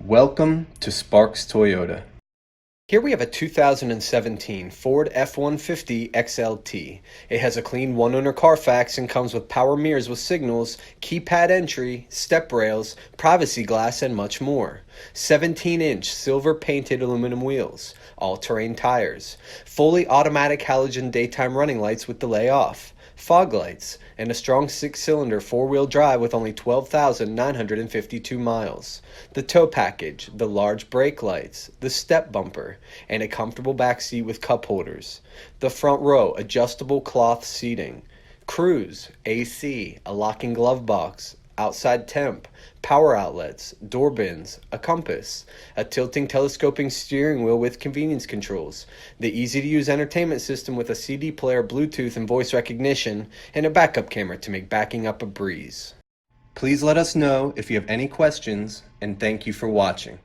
Welcome to Sparks Toyota. Here we have a 2017 Ford F-150 XLT. It has a clean one-owner Carfax and comes with power mirrors with signals, keypad entry, step rails, privacy glass, and much more. 17-inch silver-painted aluminum wheels, all-terrain tires, fully automatic halogen daytime running lights with delay off, fog lights, and a strong six-cylinder four-wheel drive with only 12,952 miles. The tow package, the large brake lights, the step bumper, and a comfortable back seat with cup holders. The front row, adjustable cloth seating. Cruise, AC, a locking glove box, outside temp, power outlets, door bins, a compass, a tilting telescoping steering wheel with convenience controls, the easy-to-use entertainment system with a CD player, Bluetooth, and voice recognition, and a backup camera to make backing up a breeze. Please let us know if you have any questions, and thank you for watching.